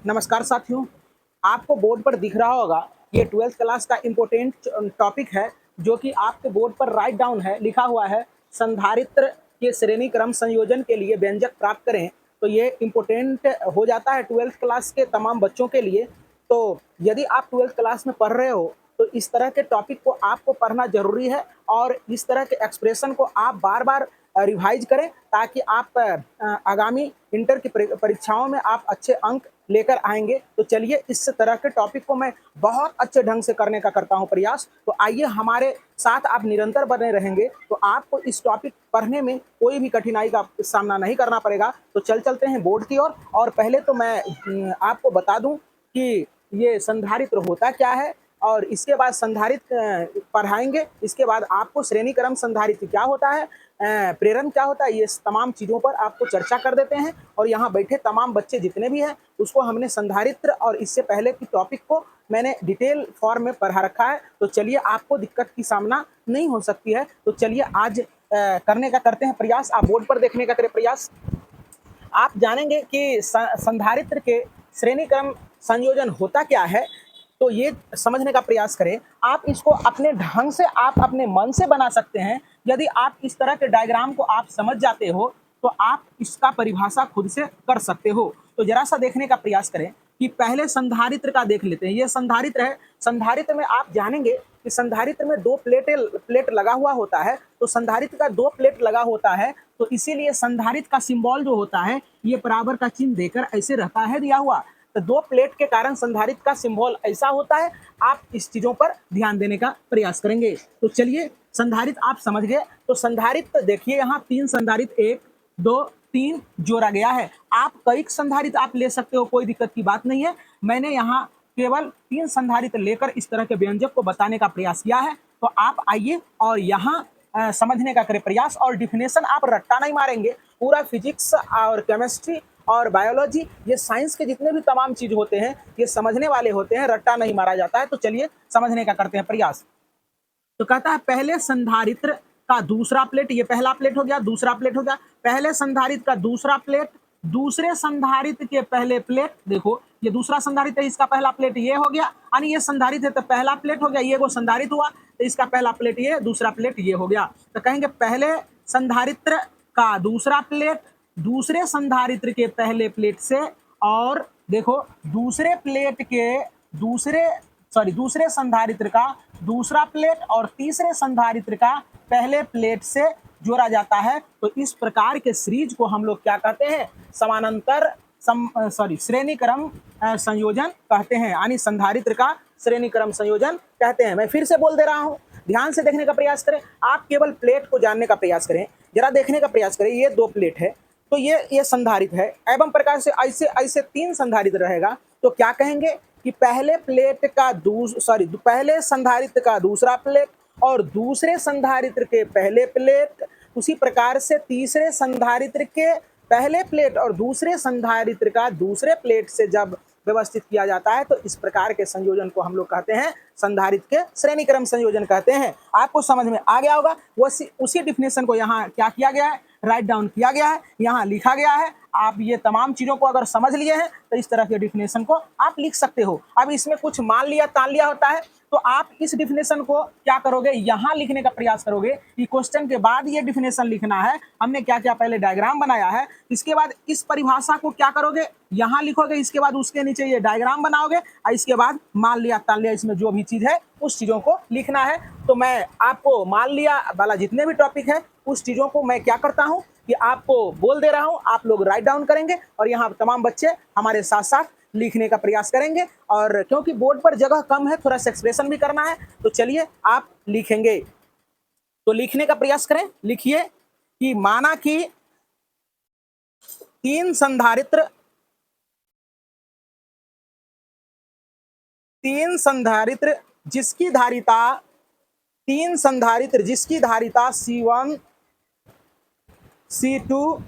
नमस्कार साथियों, आपको बोर्ड पर दिख रहा होगा ये 12th क्लास का इम्पोर्टेंट टॉपिक है जो कि आपके बोर्ड पर राइट डाउन है, लिखा हुआ है संधारित्र के श्रेणी क्रम संयोजन के लिए व्यंजक प्राप्त करें। तो ये इम्पोर्टेंट हो जाता है 12th क्लास के तमाम बच्चों के लिए। तो यदि आप 12th क्लास में पढ़ रहे हो तो इस तरह के टॉपिक को आपको पढ़ना जरूरी है और इस तरह के एक्सप्रेशन को आप बार बार रिवाइज करें ताकि आप आगामी इंटर की परीक्षाओं में आप अच्छे अंक लेकर आएंगे। तो चलिए इस तरह के टॉपिक को मैं बहुत अच्छे ढंग से करने का करता हूं प्रयास। तो आइए हमारे साथ आप निरंतर बने रहेंगे तो आपको इस टॉपिक पढ़ने में कोई भी कठिनाई का सामना नहीं करना पड़ेगा। तो चलते हैं बोर्ड की ओर। और पहले तो मैं आपको बता दूं कि ये संधारित्र होता क्या है और इसके बाद संधारित्र पढ़ाएंगे। इसके बाद आपको श्रेणी क्रम संधारित्र क्या होता है, प्रेरण क्या होता है, ये तमाम चीज़ों पर आपको चर्चा कर देते हैं। और यहाँ बैठे तमाम बच्चे जितने भी हैं उसको हमने संधारित्र और इससे पहले की टॉपिक को मैंने डिटेल फॉर्म में पढ़ा रखा है। तो चलिए आपको दिक्कत की सामना नहीं हो सकती है। तो चलिए आज करने का करते हैं प्रयास। आप बोर्ड पर देखने का करें प्रयास। आप जानेंगे कि संधारित्र के श्रेणी क्रम संयोजन होता क्या है। तो ये समझने का प्रयास करें। आप इसको अपने ढंग से आप अपने मन से बना सकते हैं। यदि आप इस तरह के डायग्राम को आप समझ जाते हो तो आप इसका परिभाषा खुद से कर सकते हो। तो जरा सा देखने का प्रयास करें कि पहले संधारित्र का देख लेते हैं। ये संधारित्र है। संधारित्र में आप जानेंगे कि संधारित्र में दो प्लेट लगा हुआ होता है। तो संधारित्र का दो प्लेट लगा होता है तो इसीलिए संधारित्र का सिंबल जो होता है ये बराबर का चिन्ह देकर ऐसे रहता है दिया हुआ। तो दो प्लेट के कारण संधारित्र का सिंबल ऐसा होता है। आप इस चीजों पर ध्यान देने का प्रयास करेंगे। तो चलिए संधारित्र आप समझ गए। तो संधारित्र देखिए यहाँ तीन संधारित्र, एक दो तीन जोड़ा गया है। आप कई संधारित्र आप ले सकते हो, कोई दिक्कत की बात नहीं है। मैंने यहाँ केवल तीन संधारित्र लेकर इस तरह के व्यंजक को बताने का प्रयास किया है। तो आप आइए और यहाँ समझने का करें प्रयास। और डिफिनेशन आप रट्टा नहीं मारेंगे। पूरा फिजिक्स और केमिस्ट्री और बायोलॉजी, ये साइंस के जितने भी तमाम चीज होते हैं ये समझने वाले होते हैं, रट्टा नहीं मारा जाता है। तो चलिए समझने का करते हैं प्रयास। तो कहता है पहले संधारित्र का दूसरा प्लेट, ये पहला प्लेट हो गया, दूसरा प्लेट हो गया। पहले संधारित्र का दूसरा प्लेट दूसरे संधारित्र के पहले प्लेट, देखो ये दूसरा संधारित्र है, इसका पहला प्लेट ये हो गया। यानी ये संधारित्र है तो पहला प्लेट हो गया, ये वो संधारित्र हुआ तो इसका पहला प्लेट ये, दूसरा प्लेट ये हो गया। तो कहेंगे पहले संधारित्र का दूसरा प्लेट दूसरे संधारित्र के पहले प्लेट से, और देखो दूसरे प्लेट के दूसरे संधारित्र का दूसरा प्लेट और तीसरे संधारित्र का पहले प्लेट से जोड़ा जाता है। तो इस प्रकार के सीरीज को हम लोग क्या कहते हैं, समानांतर श्रेणी क्रम संयोजन कहते हैं। यानी संधारित्र का श्रेणी क्रम संयोजन कहते हैं। मैं फिर से बोल दे रहा हूं, ध्यान से देखने का प्रयास करें। आप केवल प्लेट को जानने का प्रयास करें, जरा देखने का प्रयास करें। ये दो प्लेट है तो ये संधारित्र है। एवं प्रकार से ऐसे ऐसे तीन संधारित्र रहेगा। तो क्या कहेंगे कि पहले संधारित्र का दूसरा प्लेट और दूसरे संधारित्र के पहले प्लेट, उसी प्रकार से तीसरे संधारित्र के पहले प्लेट और दूसरे संधारित्र का दूसरे प्लेट से जब व्यवस्थित किया जाता है तो इस प्रकार के संयोजन को हम लोग कहते हैं संधारित्र के श्रेणी क्रम संयोजन कहते हैं। आपको समझ में आ गया होगा। उसी डिफिनेशन को यहाँ क्या किया गया है, राइट डाउन किया गया है, यहाँ लिखा गया है। आप ये तमाम चीजों को अगर समझ लिए हैं तो इस तरह के डिफिनेशन को आप लिख सकते हो। अब इसमें कुछ मान लिया तान लिया होता है तो आप इस डिफिनेशन को क्या करोगे, यहाँ लिखने का प्रयास करोगे कि क्वेश्चन के बाद ये डिफिनेशन लिखना है। हमने क्या क्या पहले डायग्राम बनाया है, इसके बाद इस परिभाषा को क्या करोगे, यहाँ लिखोगे, इसके बाद उसके नीचे ये डायग्राम बनाओगे और इसके बाद मान लिया तान लिया, इसमें जो भी चीज है उस चीजों को लिखना है। तो मैं आपको मान लिया वाला जितने भी टॉपिक है उस चीजों को मैं क्या करता हूं कि आपको बोल दे रहा हूं, आप लोग राइट डाउन करेंगे और यहाँ तमाम बच्चे हमारे साथ साथ लिखने का प्रयास करेंगे। और क्योंकि बोर्ड पर जगह कम है, थोड़ा सा एक्सप्रेशन भी करना है, तो चलिए आप लिखेंगे। तो लिखने का प्रयास करें। लिखिए कि माना कि तीन संधारित्र जिसकी धारिता C1 C2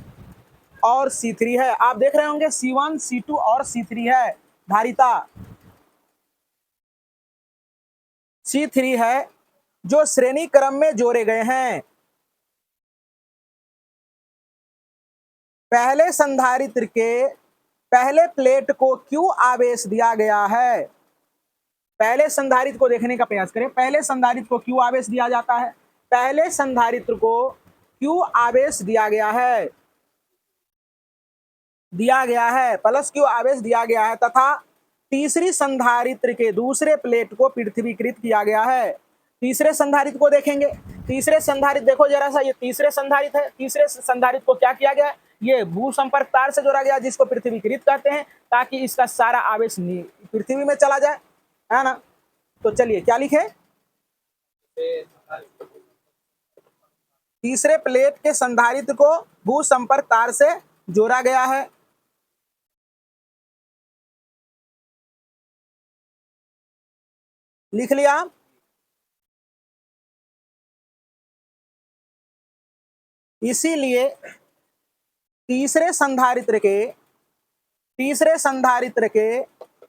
और C3 है। आप देख रहे होंगे C1 C2 और C3 है, धारिता C3 है जो श्रेणी क्रम में जोड़े गए हैं। पहले संधारित्र के पहले प्लेट को Q आवेश दिया गया है। पहले संधारित्र को देखने का प्रयास करें। पहले संधारित्र को Q आवेश दिया जाता है। पहले संधारित्र को Q आवेश दिया गया है प्लस Q आवेश दिया गया है तथा तीसरी संधारित्र के दूसरे प्लेट को पृथ्वीकृत किया गया है। तीसरे संधारित्र को देखेंगे। तीसरे संधारित्र देखो जरा सा, ये तीसरे संधारित्र है। तीसरे संधारित्र को क्या किया गया? ये भू संपर्क तार से जोड़ा गया जिसको पृथ्वीकृत कहते हैं, ताकि इसका सारा आवेश पृथ्वी में चला जाए, है ना। तो चलिए क्या लिखे? तीसरे प्लेट के संधारित्र को भू संपर्क तार से जोड़ा गया है। लिख लिया? इसीलिए तीसरे संधारित्र के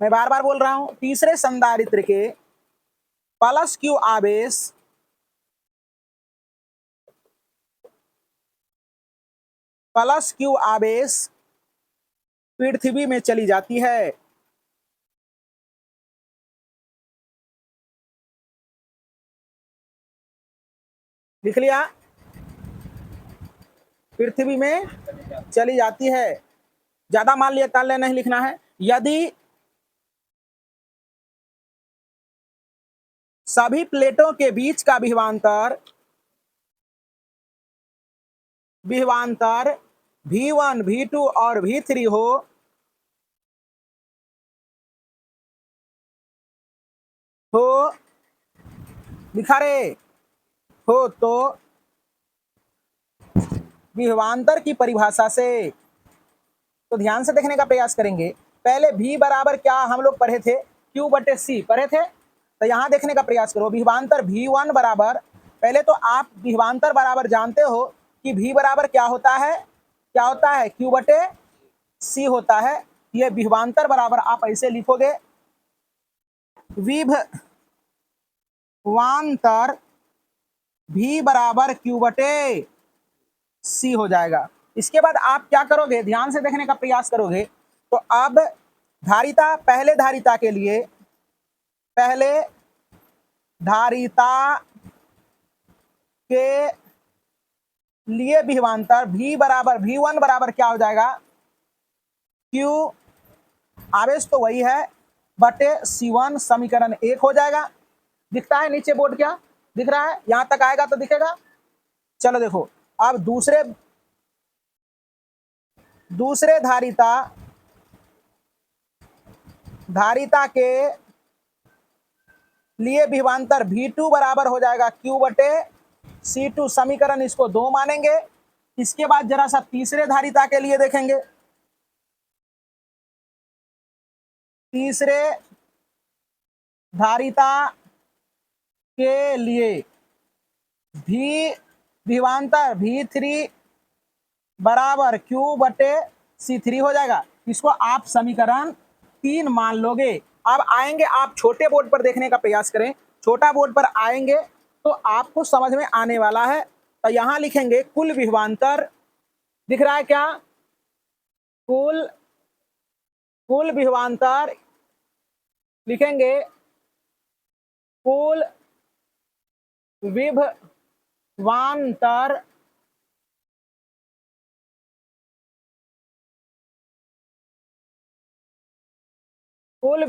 मैं बार बार बोल रहा हूं, तीसरे संधारित्र के प्लस Q आवेश पृथ्वी में चली जाती है। लिख लिया? पृथ्वी में चली जाती है। ज्यादा मान लिया ताले नहीं लिखना है। यदि सभी प्लेटों के बीच का विभवांतर V1, V2 और V3 हो लिखा रे हो तो विभवांतर की परिभाषा से, तो ध्यान से देखने का प्रयास करेंगे। पहले V बराबर क्या हम लोग पढ़े थे? Q/C पढ़े थे। तो यहां देखने का प्रयास करो। विभवांतर V1 बराबर, पहले तो आप विभवांतर बराबर जानते हो कि V बराबर क्या होता है? Q/C होता है। ये विभवांतर बराबर आप ऐसे लिखोगे, विभवांतर V बराबर Q/C हो जाएगा। इसके बाद आप क्या करोगे? ध्यान से देखने का प्रयास करोगे। तो अब धारिता, पहले धारिता के लिए विभवांतर V बराबर V1 बराबर क्या हो जाएगा? Q आवेश तो वही है बटे C1 समीकरण 1 हो जाएगा। दिखता है नीचे बोर्ड? क्या दिख रहा है? यहां तक आएगा तो दिखेगा। चलो देखो, अब दूसरे धारिता के लिए विभवांतर V2 बराबर हो जाएगा Q/C2 समीकरण, इसको 2 मानेंगे। इसके बाद जरा सा तीसरे धारिता के लिए देखेंगे। तीसरे धारिता के लिए विभवांतर V3 बराबर Q/C3 हो जाएगा। इसको आप समीकरण 3 मान लोगे। अब आएंगे, आप छोटे बोर्ड पर देखने का प्रयास करें। छोटा बोर्ड पर आएंगे तो आपको समझ में आने वाला है। तो यहां लिखेंगे कुल विभवांतर, दिख रहा है क्या? कुल विभवांतर लिखेंगे, कुल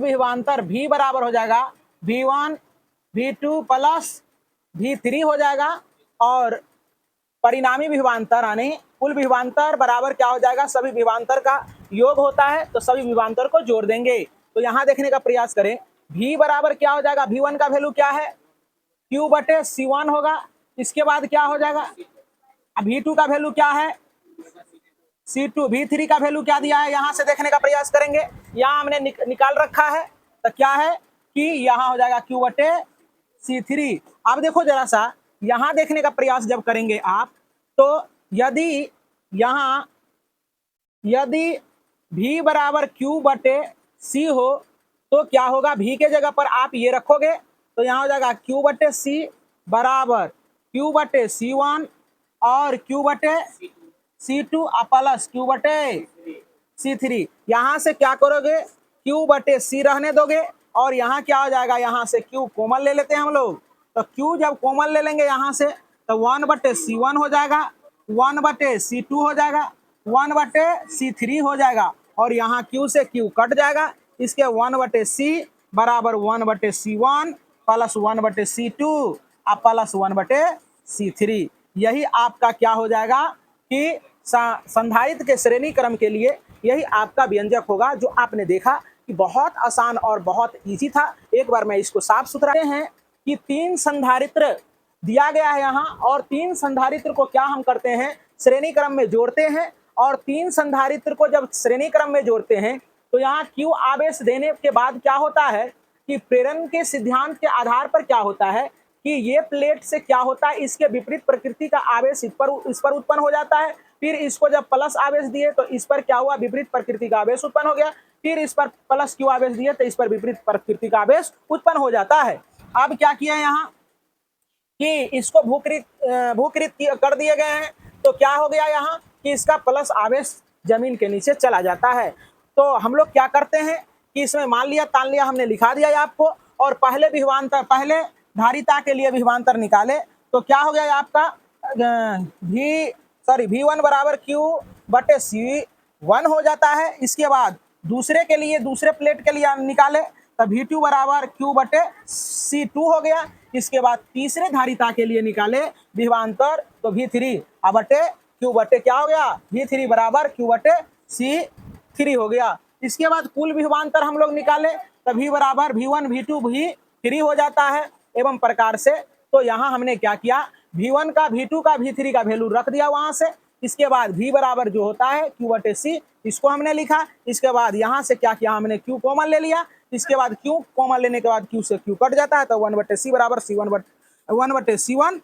विभवांतर V बराबर हो जाएगा V1, V2 प्लस V3 हो जाएगा। और परिणामी विभवांतर यानी कुल विभवांतर बराबर क्या हो जाएगा? सभी विभवांतर का योग होता है, तो सभी विभवांतर को जोड़ देंगे। तो यहां देखने का प्रयास करें। V बराबर क्या हो जाएगा? V1 का वैल्यू क्या है? Q/C1 होगा। इसके बाद क्या हो जाएगा? V2 का वैल्यू क्या है? C2। V3 का वैल्यू क्या दिया है? यहां से देखने का प्रयास करेंगे। यहां हमने निकाल रखा है, तो क्या है कि यहां हो जाएगा Q/C3। अब देखो जरा सा, यहां देखने का प्रयास जब करेंगे आप, तो यदि V बराबर Q/C हो तो क्या होगा? V के जगह पर आप ये रखोगे तो यहां हो जाएगा Q/C बराबर Q/C1 और Q/C2 प्लस Q/C3 C3। यहाँ से क्या करोगे, Q बटे C रहने दोगे और यहाँ क्या हो जाएगा, यहाँ से Q कॉमन ले लेते हैं हम लोग। तो Q जब कॉमन ले लेंगे यहाँ से तो 1 बटे C1 हो जाएगा, 1 बटे C2 हो जाएगा, 1 बटे C3 हो जाएगा और यहाँ Q से Q कट जाएगा। इसके 1 बटे C बराबर 1 बटे C1 प्लस 1 बटे C2 और प्लस 1 बटे C3। यही आपका क्या हो जाएगा कि संधारित्र के श्रेणी क्रम के लिए यही आपका व्यंजक होगा, जो आपने देखा कि बहुत आसान और बहुत इजी था। एक बार मैं इसको साफ सुथरा हैं कि 3 संधारित्र दिया गया है यहाँ और 3 संधारित्र को क्या हम करते हैं, श्रेणी क्रम में जोड़ते हैं और 3 संधारित्र को जब श्रेणी क्रम में जोड़ते हैं तो यहाँ Q आवेश देने के बाद क्या होता है कि प्रेरण के सिद्धांत के आधार पर क्या होता है कि ये प्लेट से क्या होता है, इसके विपरीत प्रकृति का आवेश इस पर उत्पन्न हो जाता है। फिर इसको जब प्लस आवेश दिए तो इस पर क्या हुआ, विपरीत प्रकृति का आवेश उत्पन्न हो गया। फिर इस पर प्लस Q आवेश दिए तो इस पर विपरीत प्रकृति का आवेश उत्पन्न हो जाता है। अब क्या किया यहाँ कि इसको भूकृत कर दिए गए हैं, तो क्या हो गया यहाँ कि इसका प्लस आवेश जमीन के नीचे चला जाता है। तो हम लोग क्या करते हैं कि इसमें मान लिया तान लिया हमने लिखा दिया आपको और पहले धारिता के लिए विभवांतर निकाले तो क्या हो गया आपका V1 बराबर Q बटे C1 हो जाता है। इसके बाद दूसरे प्लेट के लिए निकाले तो V2 बराबर Q बटे C2 हो गया। इसके बाद तीसरे धारिता के लिए निकाले विभवांतर तो V3 बटे Q बटे क्या हो गया, V3 बराबर Q बटे C3 हो गया। इसके बाद कुल विभवांतर हम लोग निकाले तो V बराबर V1 V2 V3 हो जाता है। एवं प्रकार से तो यहाँ हमने क्या किया, V1 का V2 का V3 का वैल्यू रख दिया वहां से। इसके बाद V बराबर जो होता है Q बटे C, इसको हमने लिखा। इसके बाद यहाँ से क्या किया, हमने Q कॉमन ले लिया। इसके बाद Q कॉमन लेने के बाद Q से Q कट जाता है तो 1 बटे C बराबर 1 बटे C1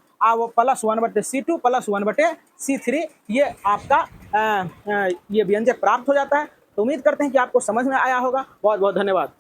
प्लस 1 बटे C2 प्लस 1 बटे C3। ये आपका ये व्यंजक प्राप्त हो जाता है। तो उम्मीद करते हैं कि आपको समझ में आया होगा। बहुत बहुत धन्यवाद।